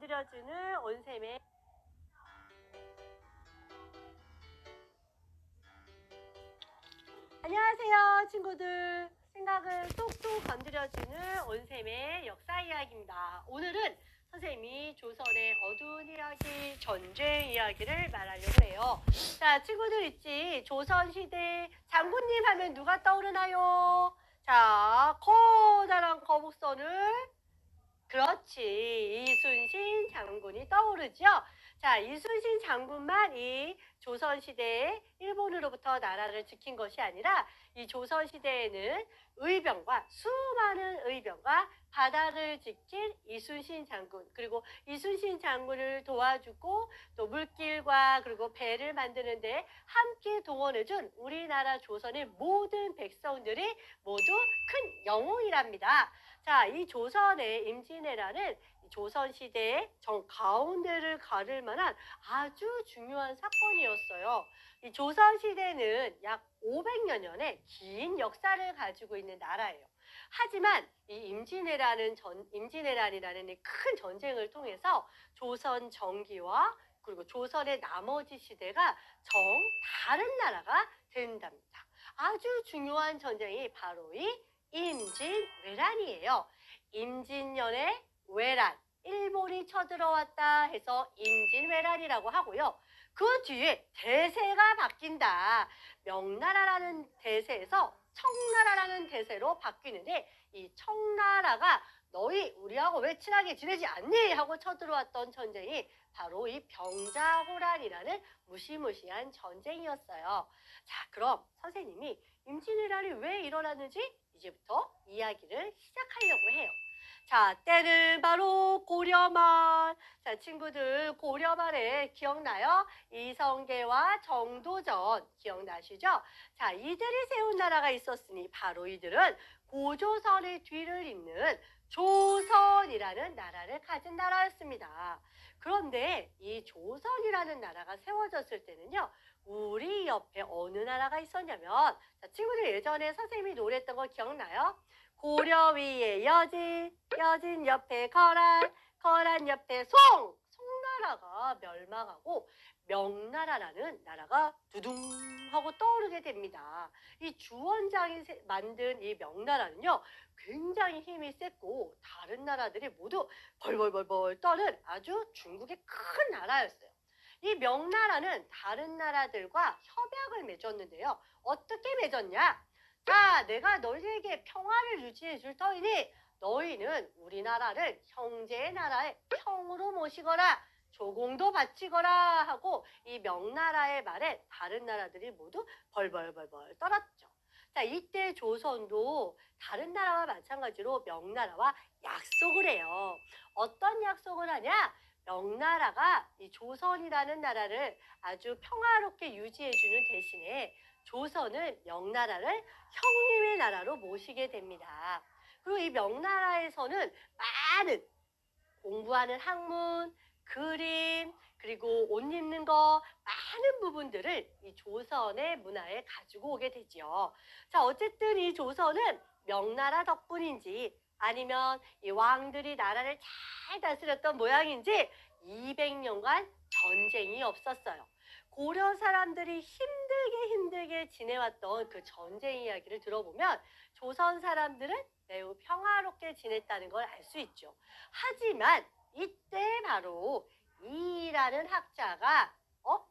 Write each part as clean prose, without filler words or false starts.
건드려주는 온셈의 안녕하세요 친구들. 생각을 쏙쏙 건드려주는 온셈의 역사 이야기입니다. 오늘은 선생님이 조선의 어두운 이야기, 전쟁 이야기를 말하려고 해요. 자, 친구들 있지? 조선시대 장군님 하면 누가 떠오르나요? 자, 커다란 거북선을 그렇지. 이순신 장군이 떠오르죠. 자, 이순신 장군만 이 조선시대에 일본으로부터 나라를 지킨 것이 아니라 이 조선시대에는 의병과 수많은 의병과 바다를 지킨 이순신 장군, 그리고 이순신 장군을 도와주고 또 물길과 그리고 배를 만드는데 함께 동원해준 우리나라 조선의 모든 백성들이 모두 큰 영웅이랍니다. 자, 이 조선의 임진왜란은 조선시대의 정 가운데를 가를 만한 아주 중요한 사건이었어요. 이 조선시대는 약 500여 년의 긴 역사를 가지고 있는 나라예요. 하지만 이 임진왜란이라는 이 큰 전쟁을 통해서 조선 정기와 그리고 조선의 나머지 시대가 정 다른 나라가 된답니다. 아주 중요한 전쟁이 바로 이 임진왜란이에요. 임진년의 왜란, 일본이 쳐들어왔다 해서 임진왜란이라고 하고요. 그 뒤에 대세가 바뀐다. 명나라라는 대세에서 청나라라는 대세로 바뀌는데 이 청나라가 너희 우리하고 왜 친하게 지내지 않니? 하고 쳐들어왔던 전쟁이 바로 이 병자호란이라는 무시무시한 전쟁이었어요. 자, 그럼 선생님이 임진왜란이 왜 일어났는지 이제부터 이야기를 시작하려고 해요. 자, 때는 바로 고려말. 자, 친구들 고려말에 기억나요? 이성계와 정도전 기억나시죠? 자, 이들이 세운 나라가 있었으니 바로 이들은 고조선의 뒤를 잇는 조선이라는 나라를 가진 나라였습니다. 그런데 이 조선이라는 나라가 세워졌을 때는요, 우리 옆에 어느 나라가 있었냐면, 자, 친구들 예전에 선생님이 노래했던 거 기억나요? 고려 위에 여진, 여진 옆에 거란, 거란 옆에 송나라가 멸망하고 명나라라는 나라가 두둥 하고 떠오르게 됩니다. 이 주원장이 만든 이 명나라는요, 굉장히 힘이 셌고 다른 나라들이 모두 벌벌벌벌 떠는 아주 중국의 큰 나라였어요. 이 명나라는 다른 나라들과 협약을 맺었는데요. 어떻게 맺었냐? 자, 내가 너희에게 평화를 유지해 줄 터이니 너희는 우리나라를 형제의 나라에 형으로 모시거라, 조공도 바치거라 하고 이 명나라의 말에 다른 나라들이 모두 벌벌벌벌 떨었죠. 자, 이때 조선도 다른 나라와 마찬가지로 명나라와 약속을 해요. 어떤 약속을 하냐? 명나라가 이 조선이라는 나라를 아주 평화롭게 유지해주는 대신에 조선은 명나라를 형님의 나라로 모시게 됩니다. 그리고 이 명나라에서는 많은 공부하는 학문, 그림, 그리고 옷 입는 거 많은 부분들을 이 조선의 문화에 가지고 오게 되죠. 자, 어쨌든 이 조선은 명나라 덕분인지 아니면 이 왕들이 나라를 잘 다스렸던 모양인지 200년간 전쟁이 없었어요. 고려 사람들이 힘들게 지내왔던 그 전쟁 이야기를 들어보면 조선 사람들은 매우 평화롭게 지냈다는 걸 알 수 있죠. 하지만 이때 바로 이라는 학자가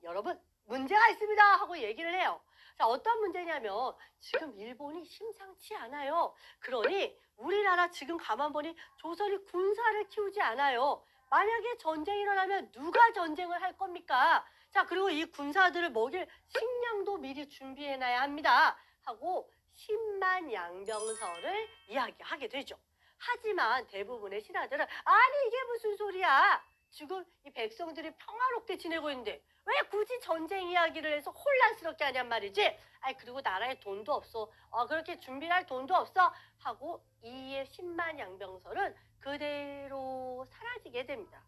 여러분 문제가 있습니다 하고 얘기를 해요. 자, 어떤 문제냐면 지금 일본이 심상치 않아요. 그러니 우리나라 지금 가만 보니 조선이 군사를 키우지 않아요. 만약에 전쟁이 일어나면 누가 전쟁을 할 겁니까? 자, 그리고 이 군사들을 먹일 식량도 미리 준비해놔야 합니다 하고 10만 양병설을 이야기하게 되죠. 하지만 대부분의 신하들은 아니 이게 무슨 소리야? 지금 이 백성들이 평화롭게 지내고 있는데 왜 굳이 전쟁 이야기를 해서 혼란스럽게 하냔 말이지? 아니 그리고 나라에 돈도 없어. 그렇게 준비할 돈도 없어. 하고 이의 10만 양병설은 그대로 사라지게 됩니다.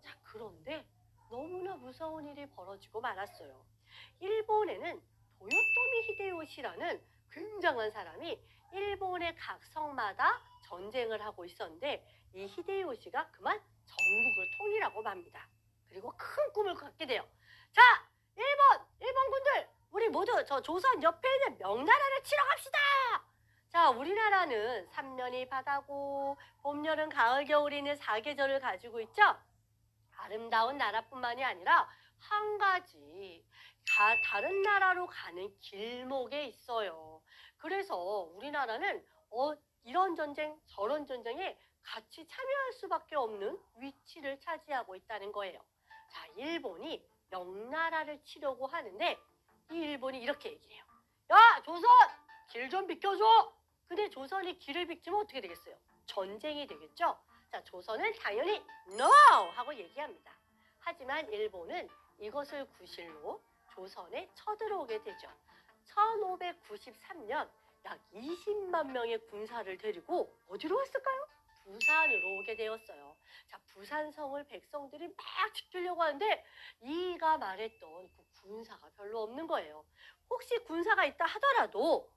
자, 그런데 너무나 무서운 일이 벌어지고 말았어요. 일본에는 도요토미 히데요시라는 굉장한 사람이 일본의 각 성마다 전쟁을 하고 있었는데 이 히데요시가 그만 전국을 통일하고 하겠다고 맙니다. 그리고 큰 꿈을 갖게 돼요. 자, 일본군들, 우리 모두 저 조선 옆에 있는 명나라를 치러 갑시다. 자, 우리나라는 3년이 바다고 봄, 여름, 가을, 겨울이 있는 4계절을 가지고 있죠. 아름다운 나라뿐만이 아니라 한 가지 다른 나라로 가는 길목에 있어요. 그래서 우리나라는 이런 전쟁 저런 전쟁에 같이 참여할 수밖에 없는 위치를 차지하고 있다는 거예요. 자, 일본이 명나라를 치려고 하는데 이 일본이 이렇게 얘기해요. 야, 조선! 길 좀 비켜줘! 근데 조선이 길을 비키면 어떻게 되겠어요? 전쟁이 되겠죠? 자, 조선은 당연히 NO! 하고 얘기합니다. 하지만 일본은 이것을 구실로 조선에 쳐들어오게 되죠. 1593년 약 20만 명의 군사를 데리고 어디로 왔을까요? 부산으로 오게 되었어요. 자, 부산성을 백성들이 막 지키려고 하는데 이가 말했던 그 군사가 별로 없는 거예요. 혹시 군사가 있다 하더라도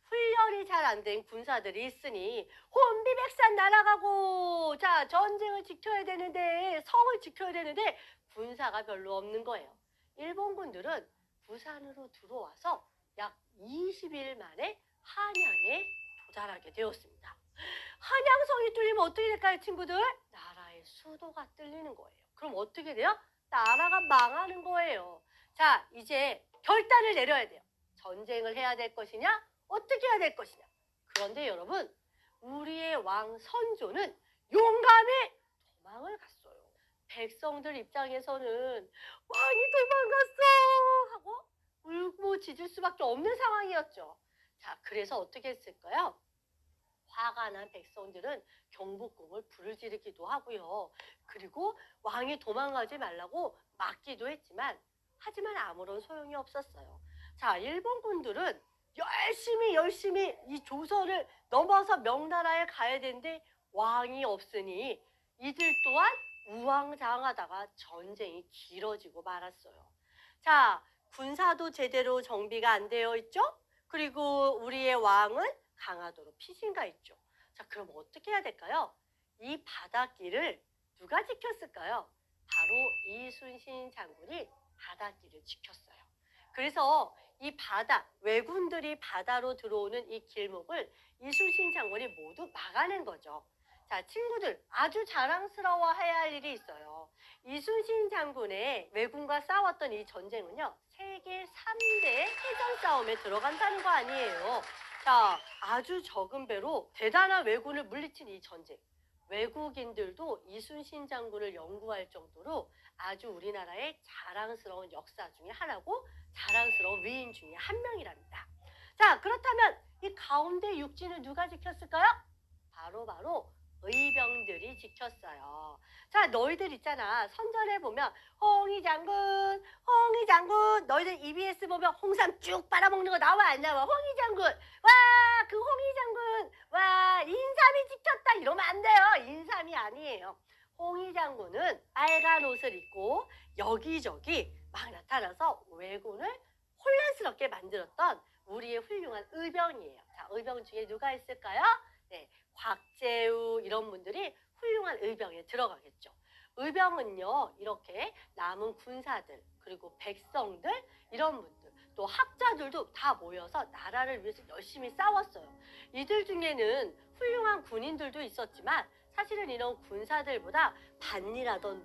훈련이 잘 안 된 군사들이 있으니 혼비백산 날아가고 자 전쟁을 지켜야 되는데 성을 지켜야 되는데 군사가 별로 없는 거예요. 일본군들은 부산으로 들어와서 약 20일 만에 한양에 도달하게 되었습니다. 한양성이 뚫리면 어떻게 될까요, 친구들? 나라의 수도가 뚫리는 거예요. 그럼 어떻게 돼요? 나라가 망하는 거예요. 자, 이제 결단을 내려야 돼요. 전쟁을 해야 될 것이냐? 어떻게 해야 될 것이냐? 그런데 여러분, 우리의 왕 선조는 용감히 도망을 갔어요. 백성들 입장에서는 왕이 도망갔어! 하고 울고 짖을 수밖에 없는 상황이었죠. 자, 그래서 어떻게 했을까요? 화가 난 백성들은 경복궁을 불을 지르기도 하고요. 그리고 왕이 도망가지 말라고 막기도 했지만 하지만 아무런 소용이 없었어요. 자, 일본군들은 열심히 이 조선을 넘어서 명나라에 가야 되는데 왕이 없으니 이들 또한 우왕좌왕하다가 전쟁이 길어지고 말았어요. 자, 군사도 제대로 정비가 안 되어 있죠? 그리고 우리의 왕은 강화도로 피신가 있죠. 자, 그럼 어떻게 해야 될까요? 이 바닷길을 누가 지켰을까요? 바로 이순신 장군이 바닷길을 지켰어요. 그래서 이 왜군들이 바다로 들어오는 이 길목을 이순신 장군이 모두 막아낸 거죠. 자, 친구들, 아주 자랑스러워해야 할 일이 있어요. 이순신 장군의 왜군과 싸웠던 이 전쟁은요, 세계 3대 해전 싸움에 들어간다는 거 아니에요. 자, 아주 적은 배로 대단한 왜군을 물리친 이 전쟁. 외국인들도 이순신 장군을 연구할 정도로 아주 우리나라의 자랑스러운 역사 중에 하나고 자랑스러운 위인 중에 한 명이랍니다. 자, 그렇다면 이 가운데 육지는 누가 지켰을까요? 바로 의병들이 지켰어요. 자, 너희들 있잖아. 선전에 보면 홍희 장군, 너희들 EBS 보면 홍삼 쭉 빨아먹는 거 나와 안 나와? 홍희 장군, 와, 그 홍희 장군, 와, 인삼이 지켰다 이러면 안 돼요. 인삼이 아니에요. 홍희 장군은 빨간 옷을 입고 여기저기 막 나타나서 왜군을 혼란스럽게 만들었던 우리의 훌륭한 의병이에요. 자, 의병 중에 누가 있을까요? 네, 곽재우 이런 분들이 훌륭한 의병에 들어가겠죠. 의병은요, 이렇게 남은 군사들 그리고 백성들 이런 분들 또 학자들도 다 모여서 나라를 위해서 열심히 싸웠어요. 이들 중에는 훌륭한 군인들도 있었지만 사실은 이런 군사들보다 반일하던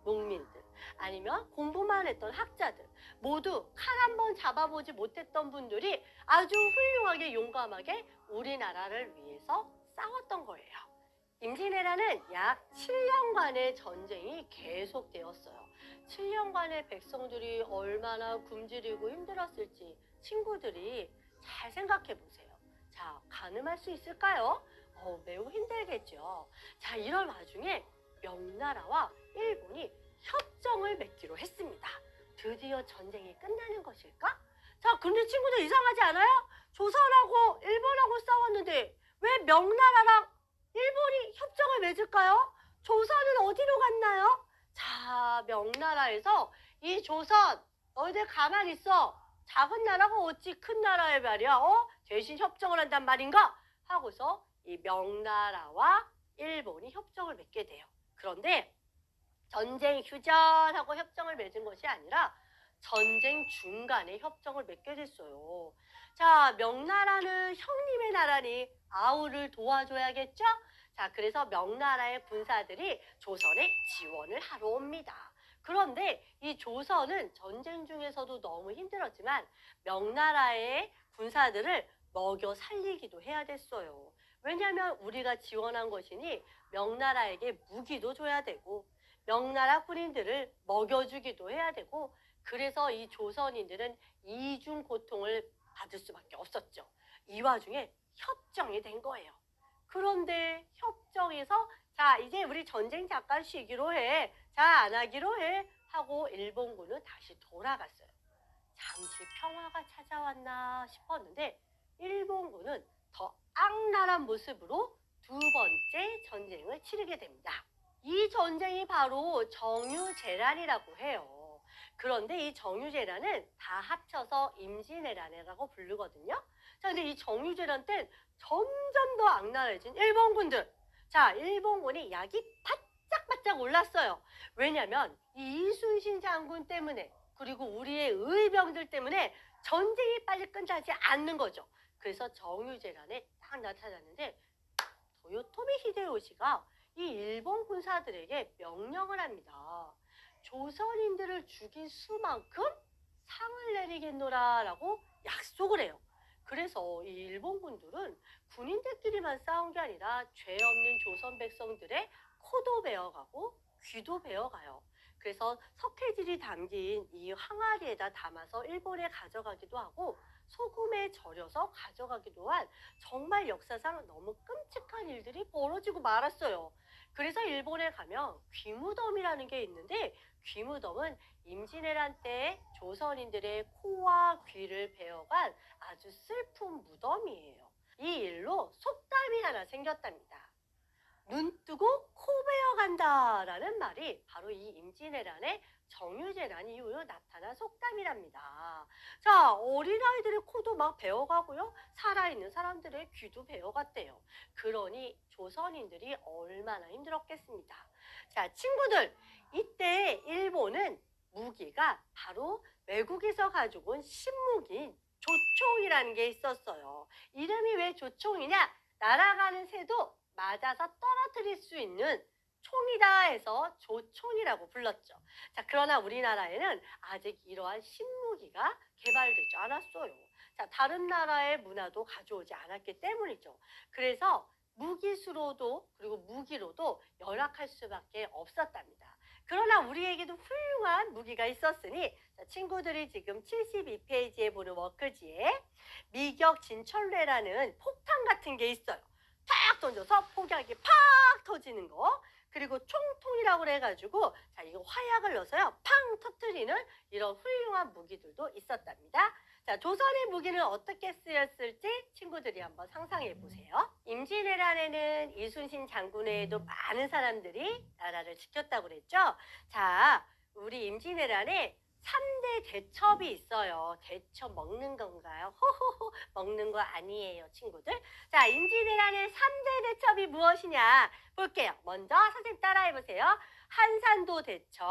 농민들 아니면 공부만 했던 학자들 모두 칼 한 번 잡아보지 못했던 분들이 아주 훌륭하게 용감하게 우리나라를 위해서 싸웠던 거예요. 임진왜란은 약 7년간의 전쟁이 계속되었어요. 7년간의 백성들이 얼마나 굶주리고 힘들었을지 친구들이 잘 생각해 보세요. 자, 가늠할 수 있을까요? 매우 힘들겠죠. 자, 이런 와중에 명나라와 일본이 협정을 맺기로 했습니다. 드디어 전쟁이 끝나는 것일까? 자, 근데 친구들 이상하지 않아요? 조선하고 일본하고 싸웠는데 왜 명나라랑 일본이 협정을 맺을까요? 조선은 어디로 갔나요? 자, 명나라에서 이 조선 너희들 가만히 있어. 작은 나라가 어찌 큰 나라의 말이야. 대신 협정을 한단 말인가? 하고서 이 명나라와 일본이 협정을 맺게 돼요. 그런데 전쟁 휴전하고 협정을 맺은 것이 아니라 전쟁 중간에 협정을 맺게 됐어요. 자, 명나라는 형님의 나라니 아우를 도와줘야겠죠? 자, 그래서 명나라의 군사들이 조선에 지원을 하러 옵니다. 그런데 이 조선은 전쟁 중에서도 너무 힘들었지만 명나라의 군사들을 먹여 살리기도 해야 됐어요. 왜냐하면 우리가 지원한 것이니 명나라에게 무기도 줘야 되고 명나라 군인들을 먹여주기도 해야 되고 그래서 이 조선인들은 이중 고통을 받을 수밖에 없었죠. 이 와중에 협정이 된 거예요. 그런데 협정에서 자 이제 우리 전쟁 잠깐 쉬기로 해. 자 안 하기로 해. 하고 일본군은 다시 돌아갔어요. 잠시 평화가 찾아왔나 싶었는데 일본군은 더 악랄한 모습으로 두 번째 전쟁을 치르게 됩니다. 이 전쟁이 바로 정유재란이라고 해요. 그런데 이 정유재란은 다 합쳐서 임진왜란이라고 부르거든요. 자, 근데 이 정유재란 때 점점 더 악랄해진 일본군들. 자, 일본군이 약이 바짝바짝 올랐어요. 왜냐면 이 이순신 장군 때문에 그리고 우리의 의병들 때문에 전쟁이 빨리 끝나지 않는 거죠. 그래서 정유재란에 딱 나타났는데 도요토미 히데요시가 이 일본 군사들에게 명령을 합니다. 조선인들을 죽인 수만큼 상을 내리겠노라라고 약속을 해요. 그래서 이 일본군들은 군인들끼리만 싸운 게 아니라 죄 없는 조선 백성들의 코도 베어가고 귀도 베어가요. 그래서 석회질이 담긴 이 항아리에다 담아서 일본에 가져가기도 하고 소금에 절여서 가져가기도 한 정말 역사상 너무 끔찍한 일들이 벌어지고 말았어요. 그래서 일본에 가면 귀무덤이라는 게 있는데 귀무덤은 임진왜란 때 조선인들의 코와 귀를 베어간 아주 슬픈 무덤이에요. 이 일로 속담이 하나 생겼답니다. 눈 뜨고 코 베어간다라는 말이 바로 이 임진왜란의 정유재란 이후로 나타난 속담이랍니다. 자, 어린아이들의 코도 막 베어가고요. 살아있는 사람들의 귀도 베어갔대요. 그러니 조선인들이 얼마나 힘들었겠습니다. 자, 친구들, 이때 일본은 무기가 바로 외국에서 가지고 온 신무기인 조총이라는 게 있었어요. 이름이 왜 조총이냐? 날아가는 새도 맞아서 떨어뜨릴 수 있는 총이다 해서 조총이라고 불렀죠. 자, 그러나 우리나라에는 아직 이러한 신무기가 개발되지 않았어요. 자, 다른 나라의 문화도 가져오지 않았기 때문이죠. 그래서 무기수로도 그리고 무기로도 열악할 수밖에 없었답니다. 그러나 우리에게도 훌륭한 무기가 있었으니 자, 친구들이 지금 72페이지에 보는 워크지에 미격 진철례라는 폭탄 같은 게 있어요. 탁 던져서 폭약이 팍 터지는 거. 그리고 총통이라고 해가지고 자 이거 화약을 넣어서요 팡 터뜨리는 이런 훌륭한 무기들도 있었답니다. 자, 조선의 무기는 어떻게 쓰였을지 친구들이 한번 상상해 보세요. 임진왜란에는 이순신 장군 외에도 많은 사람들이 나라를 지켰다고 그랬죠. 자, 우리 임진왜란에 3대 대첩이 있어요. 대첩 먹는 건가요? 호호호 먹는 거 아니에요, 친구들. 자, 임진왜란의 3대 대첩이 무엇이냐 볼게요. 먼저 선생님 따라해 보세요. 한산도 대첩,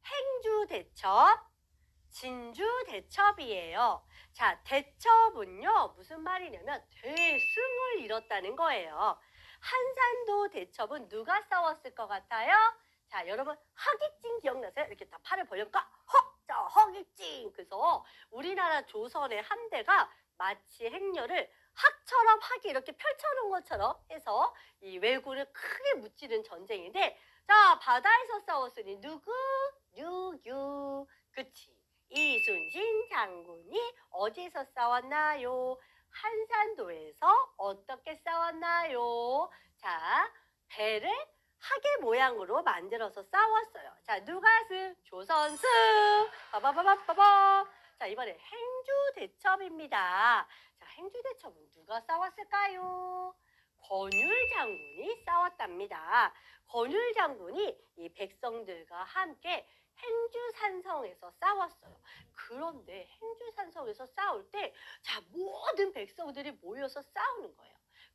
행주 대첩, 진주 대첩이에요. 자, 대첩은요 무슨 말이냐면 대승을 이뤘다는 거예요. 한산도 대첩은 누가 싸웠을 것 같아요? 자, 여러분 허기찡 기억나세요? 이렇게 다 팔을 벌려볼까? 자, 허기찡. 그래서 우리나라 조선의 함대가 마치 행렬을 학처럼 학이 이렇게 펼쳐놓은 것처럼 해서 이 왜군을 크게 무찌른 전쟁인데 자, 바다에서 싸웠으니 누구? 누구? 그치. 이순신 장군이 어디서 싸웠나요? 한산도에서 어떻게 싸웠나요? 자, 배를 하계 모양으로 만들어서 싸웠어요. 자, 누가 승? 조선승. 빠바바바바바. 자, 이번에 행주대첩입니다. 자, 행주대첩은 누가 싸웠을까요? 권율 장군이 싸웠답니다. 권율 장군이 이 백성들과 함께 행주산성에서 싸웠어요. 그런데 행주산성에서 싸울 때 자, 모든 백성들이 모여서 싸우는 거예요.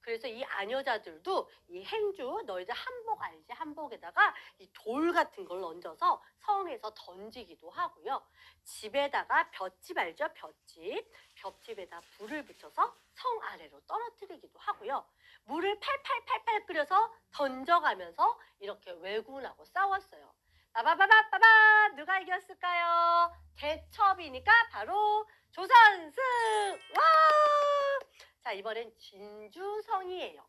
그래서 이 아녀자들도 이 행주, 너희들 한복 알지? 한복에다가 이 돌 같은 걸 얹어서 성에서 던지기도 하고요. 집에다가 볏짚 알죠? 볏짚. 볏짚에다 불을 붙여서 성 아래로 떨어뜨리기도 하고요. 물을 팔팔팔팔 끓여서 던져가면서 이렇게 왜군하고 싸웠어요. 빠바바바바바 누가 이겼을까요? 대첩이니까 바로 조선승! 와! 자, 이번엔 진주성이에요.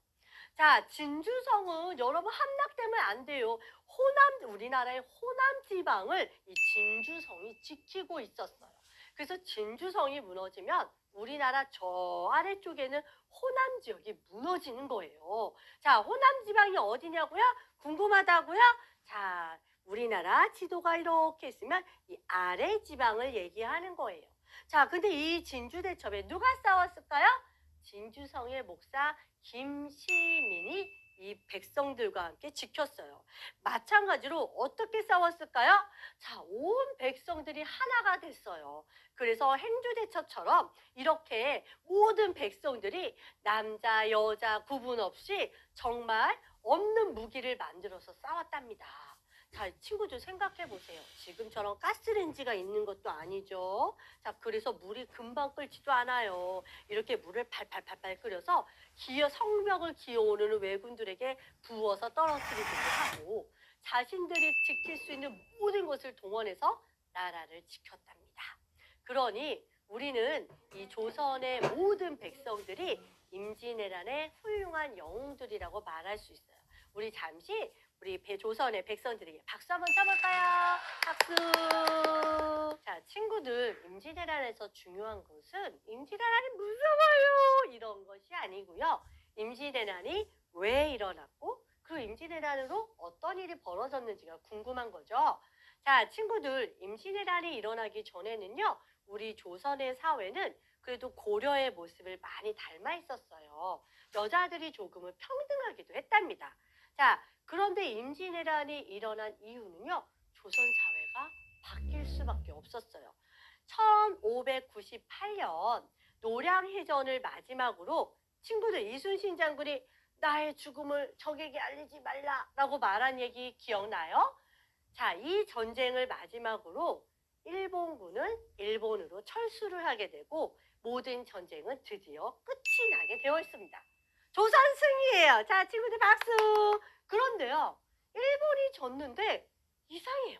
자, 진주성은 여러분 함락되면 안 돼요. 우리나라의 호남 지방을 이 진주성이 지키고 있었어요. 그래서 진주성이 무너지면 우리나라 저 아래쪽에는 호남 지역이 무너지는 거예요. 자, 호남 지방이 어디냐고요? 궁금하다고요? 자, 우리나라 지도가 이렇게 있으면 이 아래 지방을 얘기하는 거예요. 자, 근데 이 진주대첩에 누가 싸웠을까요? 진주성의 목사 김시민이 이 백성들과 함께 지켰어요. 마찬가지로 어떻게 싸웠을까요? 자, 온 백성들이 하나가 됐어요. 그래서 행주대첩처럼 이렇게 모든 백성들이 남자, 여자 구분 없이 정말 없는 무기를 만들어서 싸웠답니다. 자, 친구들 생각해 보세요. 지금처럼 가스레인지가 있는 것도 아니죠. 자, 그래서 물이 금방 끓지도 않아요. 이렇게 물을 팔팔팔팔 끓여서 성벽을 기어오르는 왜군들에게 부어서 떨어뜨리기도 하고 자신들이 지킬 수 있는 모든 것을 동원해서 나라를 지켰답니다. 그러니 우리는 이 조선의 모든 백성들이 임진왜란의 훌륭한 영웅들이라고 말할 수 있어요. 우리 잠시 우리 조선의 백성들에게 박수 한번 쳐볼까요? 박수! 자, 친구들, 임진왜란에서 중요한 것은 임진왜란이 무서워요! 이런 것이 아니고요. 임진왜란이 왜 일어났고 그 임진왜란으로 어떤 일이 벌어졌는지가 궁금한 거죠. 자, 친구들, 임진왜란이 일어나기 전에는요. 우리 조선의 사회는 그래도 고려의 모습을 많이 닮아 있었어요. 여자들이 조금은 평등하기도 했답니다. 자, 그런데 임진왜란이 일어난 이유는요. 조선 사회가 바뀔 수밖에 없었어요. 1598년 노량해전을 마지막으로 친구들 이순신 장군이 나의 죽음을 적에게 알리지 말라라고 말한 얘기 기억나요? 자, 이 전쟁을 마지막으로 일본군은 일본으로 철수를 하게 되고 모든 전쟁은 드디어 끝이 나게 되어 있습니다. 조선 승리예요. 자, 친구들 박수. 그런데요, 일본이 졌는데 이상해요.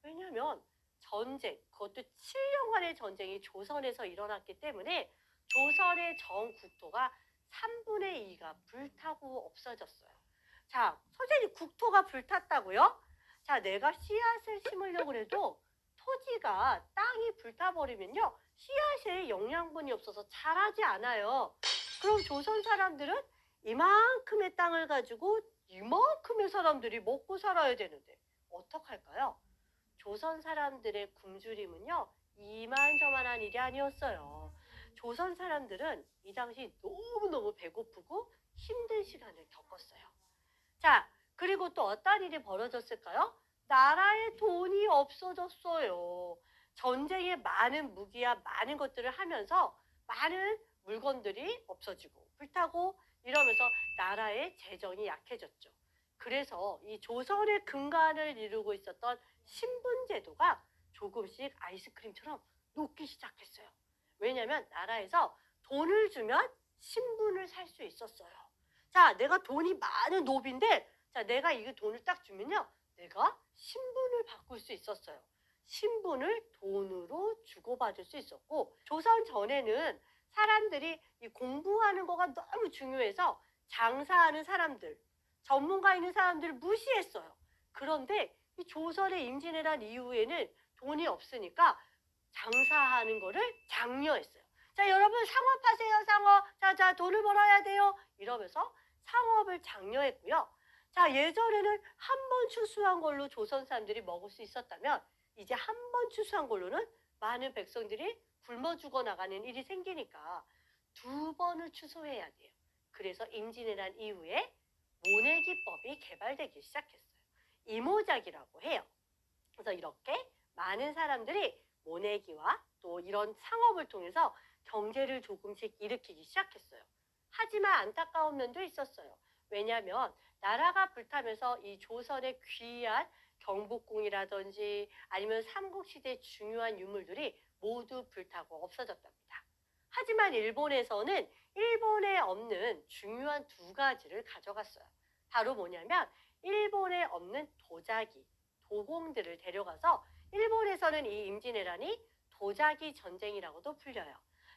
왜냐하면 전쟁, 그것도 7년간의 전쟁이 조선에서 일어났기 때문에 조선의 전 국토가 3분의 2가 불타고 없어졌어요. 자, 선생님 국토가 불탔다고요? 자, 내가 씨앗을 심으려고 해도 토지가 땅이 불타버리면요. 씨앗에 영양분이 없어서 자라지 않아요. 그럼 조선 사람들은 이만큼의 땅을 가지고 이만큼의 사람들이 먹고 살아야 되는데 어떡할까요? 조선 사람들의 굶주림은요. 이만저만한 일이 아니었어요. 조선 사람들은 이 당시 너무너무 배고프고 힘든 시간을 겪었어요. 자, 그리고 또 어떤 일이 벌어졌을까요? 나라에 돈이 없어졌어요. 전쟁에 많은 무기와 많은 것들을 하면서 많은 물건들이 없어지고 불타고 이러면서 나라의 재정이 약해졌죠. 그래서 이 조선의 근간을 이루고 있었던 신분제도가 조금씩 아이스크림처럼 녹기 시작했어요. 왜냐하면 나라에서 돈을 주면 신분을 살 수 있었어요. 자, 내가 돈이 많은 노비인데 자, 내가 이 돈을 딱 주면요. 내가 신분을 바꿀 수 있었어요. 신분을 돈으로 주고받을 수 있었고 조선 전에는 사람들이 이 공부하는 거가 너무 중요해서 장사하는 사람들, 전문가 있는 사람들을 무시했어요. 그런데 이 조선의 임진왜란 이후에는 돈이 없으니까 장사하는 거를 장려했어요. 자, 여러분 상업하세요, 상업. 자, 돈을 벌어야 돼요. 이러면서 상업을 장려했고요. 자, 예전에는 한 번 추수한 걸로 조선 사람들이 먹을 수 있었다면 이제 한 번 추수한 걸로는 많은 백성들이 굶어 죽어 나가는 일이 생기니까 2번을 추수해야 돼요. 그래서 임진왜란 이후에 모내기법이 개발되기 시작했어요. 이모작이라고 해요. 그래서 이렇게 많은 사람들이 모내기와 또 이런 상업을 통해서 경제를 조금씩 일으키기 시작했어요. 하지만 안타까운 면도 있었어요. 왜냐하면 나라가 불타면서 이 조선의 귀한 경복궁이라든지 아니면 삼국시대 중요한 유물들이 모두 불타고 없어졌답니다. 하지만 일본에서는 일본에 없는 중요한 두 가지를 가져갔어요. 바로 뭐냐면 일본에 없는 도자기, 도공들을 데려가서 일본에서는 이 임진왜란이 도자기 전쟁이라고도 불려요.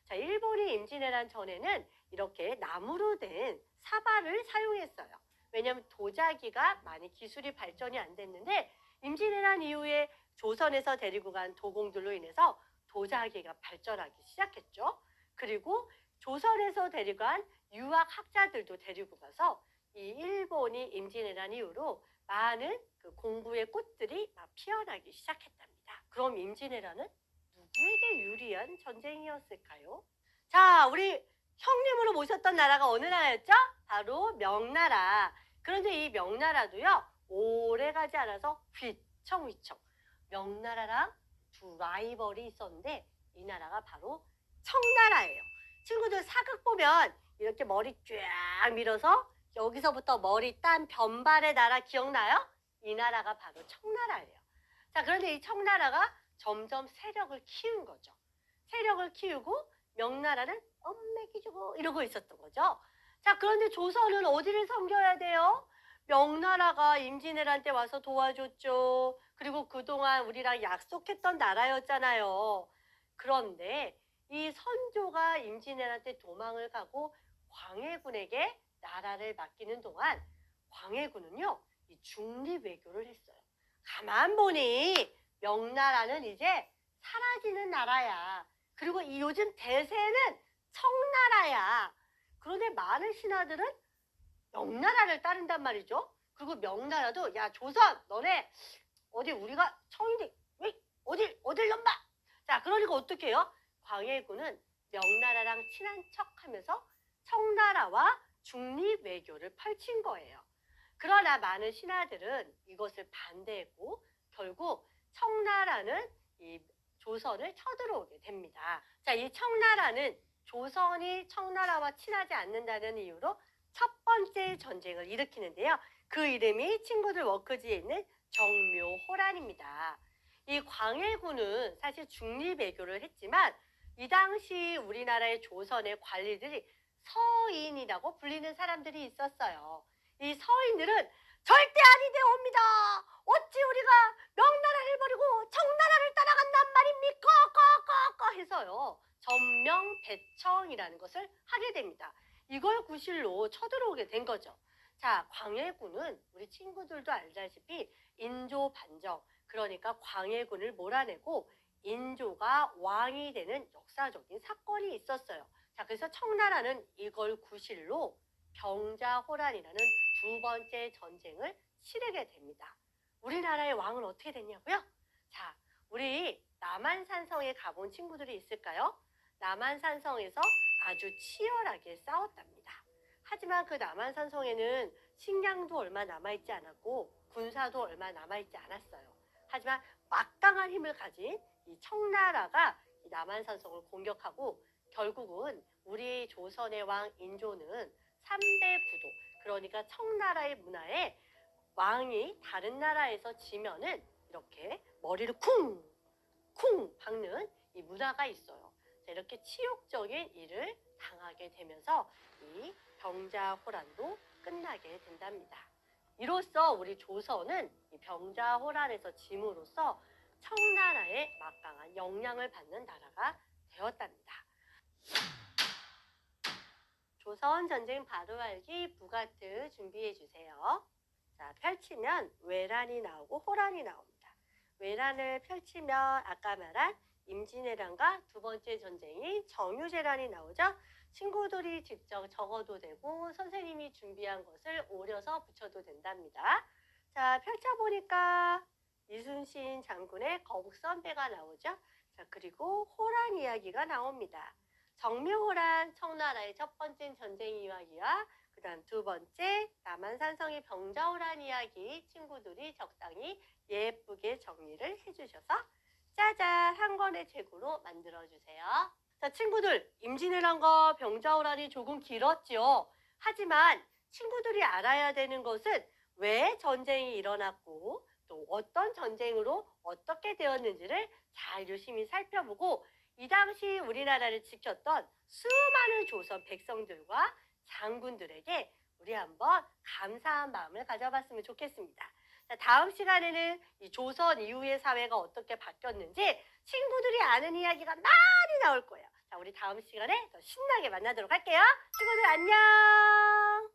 자, 일본이 임진왜란 전에는 이렇게 나무로 된 사발을 사용했어요. 왜냐하면 도자기가 많이 기술이 발전이 안 됐는데 임진왜란 이후에 조선에서 데리고 간 도공들로 인해서 도자기가 발전하기 시작했죠. 그리고 조선에서 데려간 유학학자들도 데리고 가서 이 일본이 임진왜란 이후로 많은 그 공부의 꽃들이 막 피어나기 시작했답니다. 그럼 임진왜란은 누구에게 유리한 전쟁이었을까요? 자, 우리 형님으로 모셨던 나라가 어느 나라였죠? 바로 명나라. 그런데 이 명나라도요, 오래 가지 않아서 휘청휘청. 명나라랑 두 라이벌이 있었는데 이 나라가 바로 청나라예요. 친구들 사극 보면 이렇게 머리 쫙 밀어서 여기서부터 머리 딴 변발의 나라 기억나요? 이 나라가 바로 청나라예요. 자, 그런데 이 청나라가 점점 세력을 키운 거죠. 세력을 키우고 명나라는 엄매기 주고 이러고 있었던 거죠. 자, 그런데 조선은 어디를 섬겨야 돼요? 명나라가 임진왜란 때 와서 도와줬죠. 그리고 그동안 우리랑 약속했던 나라였잖아요. 그런데 이 선조가 임진왜란 때 도망을 가고 광해군에게 나라를 맡기는 동안 광해군은요, 이 중립 외교를 했어요. 가만 보니 명나라는 이제 사라지는 나라야. 그리고 이 요즘 대세는 청나라야. 그런데 많은 신하들은 명나라를 따른단 말이죠. 그리고 명나라도 야 조선 너네 어디 우리가 청인데 왜 어딜 넘봐. 자, 그러니까 어떻게 해요? 광해군은 명나라랑 친한 척하면서 청나라와 중립 외교를 펼친 거예요. 그러나 많은 신하들은 이것을 반대했고 결국 청나라는 이 조선을 쳐들어오게 됩니다. 자, 이 청나라는 조선이 청나라와 친하지 않는다는 이유로 첫 번째 전쟁을 일으키는데요. 그 이름이 친구들 워크지에 있는 정묘호란입니다. 이 광해군은 사실 중립외교를 했지만 이 당시 우리나라의 조선의 관리들이 서인이라고 불리는 사람들이 있었어요. 이 서인들은 절대 아니되옵니다. 어찌 우리가 명나라를 버리고 청나라를 따라간단 말입니까? 꺼꺼꺼꺼 해서요. 전명대청이라는 것을 하게 됩니다. 이걸 구실로 쳐들어오게 된 거죠. 자, 광해군은 우리 친구들도 알다시피 인조 반정, 그러니까 광해군을 몰아내고 인조가 왕이 되는 역사적인 사건이 있었어요. 자, 그래서 청나라는 이걸 구실로 병자호란이라는 두 번째 전쟁을 치르게 됩니다. 우리나라의 왕은 어떻게 됐냐고요? 자, 우리 남한산성에 가본 친구들이 있을까요? 남한산성에서 아주 치열하게 싸웠답니다. 하지만 그 남한산성에는 식량도 얼마 남아있지 않았고 군사도 얼마 남아있지 않았어요. 하지만 막강한 힘을 가진 이 청나라가 이 남한산성을 공격하고 결국은 우리 조선의 왕 인조는 309도, 그러니까 청나라의 문화에 왕이 다른 나라에서 지면은 이렇게 머리를 쿵 박는 이 문화가 있어요. 자, 이렇게 치욕적인 일을 당하게 되면서 이 병자호란도 끝나게 된답니다. 이로써 우리 조선은 이 병자호란에서 짐으로써 청나라의 막강한 영향을 받는 나라가 되었답니다. 조선전쟁 바로 알기 부가트 준비해 주세요. 자, 펼치면 외란이 나오고 호란이 나옵니다. 외란을 펼치면 아까 말한 임진왜란과 두 번째 전쟁이 정유재란이 나오죠. 친구들이 직접 적어도 되고 선생님이 준비한 것을 오려서 붙여도 된답니다. 자, 펼쳐보니까 이순신 장군의 거북선배가 나오죠. 자, 그리고 호란 이야기가 나옵니다. 정묘호란, 청나라의 첫 번째 전쟁 이야기와 그 다음 두 번째 남한산성의 병자호란 이야기 친구들이 적당히 예쁘게 정리를 해주셔서 짜잔 한 권의 책으로 만들어주세요. 자, 친구들, 임진왜란과 병자호란이 조금 길었지요. 하지만 친구들이 알아야 되는 것은 왜 전쟁이 일어났고 또 어떤 전쟁으로 어떻게 되었는지를 잘 유심히 살펴보고 이 당시 우리나라를 지켰던 수많은 조선 백성들과 장군들에게 우리 한번 감사한 마음을 가져봤으면 좋겠습니다. 자, 다음 시간에는 이 조선 이후의 사회가 어떻게 바뀌었는지 친구들이 아는 이야기가 많이 나올 거예요. 자, 우리 다음 시간에 더 신나게 만나도록 할게요. 친구들 안녕!